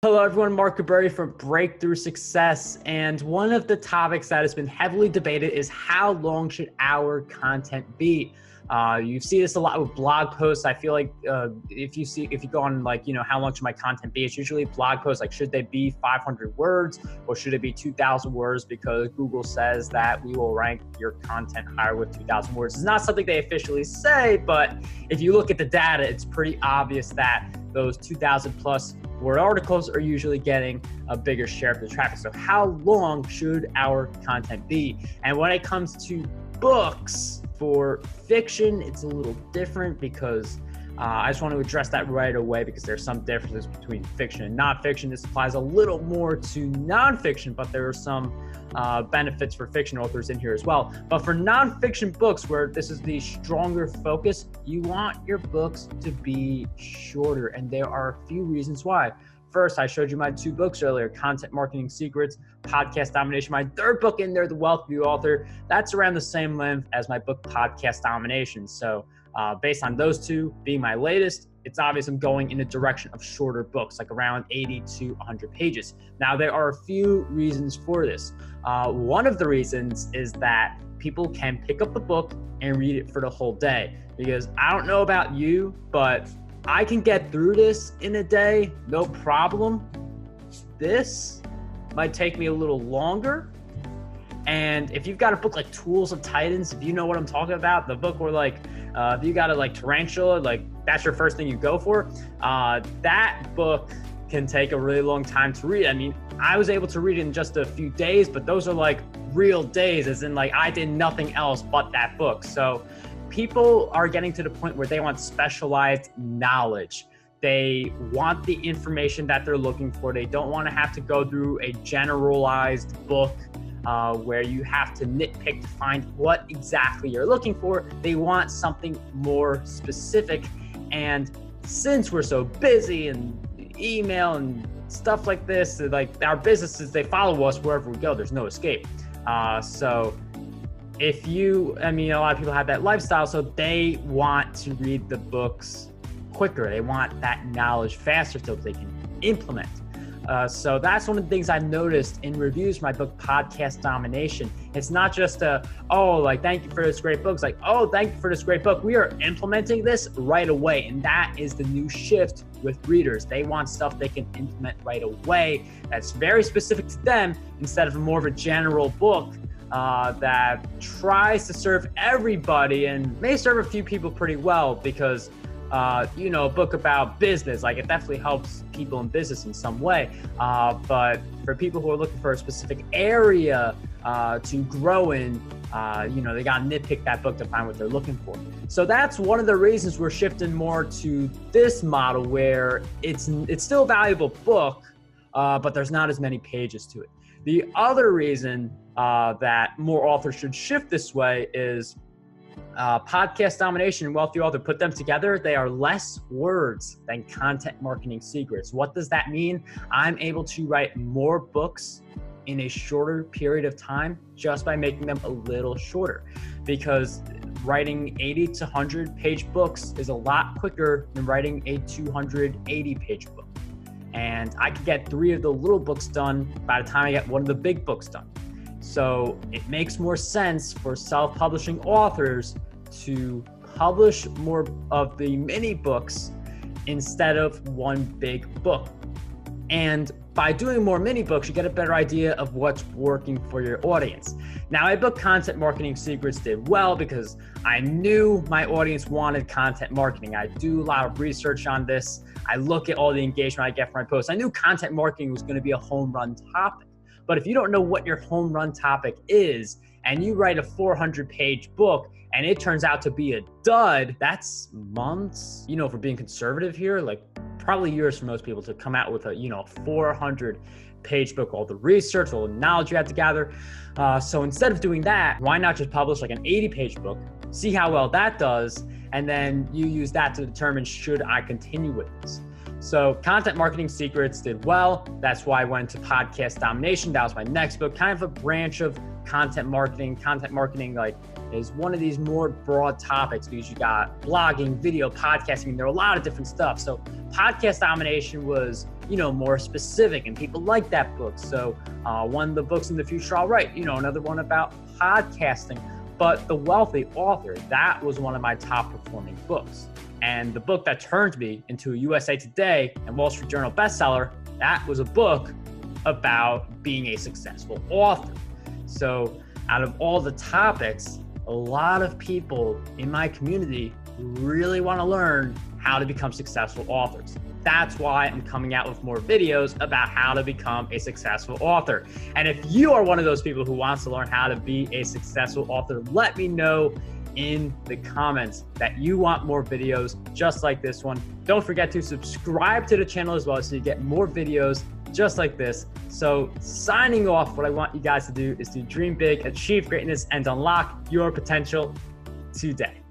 Hello, everyone. Marc Guberti from Breakthrough Success. And one of the topics that has been heavily debated is how long should our content be? You see this a lot with blog posts. I feel like if you go on how long should my content be? It's usually blog posts like, should they be 500 words or should it be 2,000 words? Because Google says that we will rank your content higher with 2,000 words. It's not something they officially say, but if you look at the data, it's pretty obvious that those 2,000 plus word articles are usually getting a bigger share of the traffic. So how long should our content be? And when it comes to books, for fiction, it's a little different because I just want to address that right away because there's some differences between fiction and nonfiction. This applies a little more to nonfiction, but there are some benefits for fiction authors in here as well. But for nonfiction books, where this is the stronger focus, you want your books to be shorter, and there are a few reasons why. First, I showed you my two books earlier, Content Marketing Secrets, Podcast Domination. My third book in there, The Wealthy Author, that's around the same length as my book, Podcast Domination. So based on those two being my latest, it's obvious I'm going in the direction of shorter books, like around 80 to 100 pages. Now, there are a few reasons for this. One of the reasons is that people can pick up the book and read it for the whole day. Because I don't know about you, but I can get through this in a day, no problem. This might take me a little longer. And if you've got a book like Tools of Titans, if you know what I'm talking about, the book where if you got a tarantula, that's your first thing you go for, that book can take a really long time to read. I mean, I was able to read it in just a few days, but those are real days, as in I did nothing else but that book. So people are getting to the point where they want specialized knowledge. They want the information that they're looking for. They don't want to have to go through a generalized book where you have to nitpick to find what exactly you're looking for. They want something more specific. And since we're so busy and email and stuff like this, our businesses, they follow us wherever we go. There's no escape. So a lot of people have that lifestyle, so they want to read the books quicker. They want that knowledge faster so they can implement. So that's one of the things I've noticed in reviews for my book, Podcast Domination. It's not just thank you for this great book. It's thank you for this great book. We are implementing this right away. And that is the new shift with readers. They want stuff they can implement right away that's very specific to them instead of more of a general book that tries to serve everybody and may serve a few people pretty well because a book about business, it definitely helps people in business in some way. But for people who are looking for a specific area to grow in, they got to nitpick that book to find what they're looking for. So that's one of the reasons we're shifting more to this model where it's still a valuable book, but there's not as many pages to it. The other reason that more authors should shift this way is Podcast Domination and Wealthy Author. Put them together, they are less words than Content Marketing Secrets. What does that mean? I'm able to write more books in a shorter period of time just by making them a little shorter, because writing 80 to 100 page books is a lot quicker than writing a 280 page book. And I could get 3 of the little books done by the time I get one of the big books done. So it makes more sense for self-publishing authors to publish more of the mini books instead of one big book. And by doing more mini books, you get a better idea of what's working for your audience. Now, my book, Content Marketing Secrets, did well because I knew my audience wanted content marketing. I do a lot of research on this. I look at all the engagement I get from my posts. I knew content marketing was going to be a home run topic. But if you don't know what your home run topic is, and you write a 400-page book, and it turns out to be a dud, that's months, for being conservative here, probably years for most people to come out with a 400-page book, all the research, all the knowledge you have to gather. So instead of doing that, why not just publish an 80-page book, see how well that does, and then you use that to determine, should I continue with this? So Content Marketing Secrets did well. That's why I went to Podcast Domination. That was my next book, kind of a branch of content marketing. Content marketing is one of these more broad topics because you got blogging, video, podcasting. There are a lot of different stuff. So Podcast Domination was more specific, and people like that book. So one of the books in the future I'll write, another one about podcasting. But The Wealthy Author, that was one of my top performing books. And the book that turned me into a USA Today and Wall Street Journal bestseller, that was a book about being a successful author. So out of all the topics, a lot of people in my community really want to learn how to become successful authors. That's why I'm coming out with more videos about how to become a successful author. And if you are one of those people who wants to learn how to be a successful author, let me know in the comments that you want more videos just like this one. Don't forget to subscribe to the channel as well so you get more videos just like this. So signing off, what I want you guys to do is to dream big, achieve greatness, and unlock your potential today.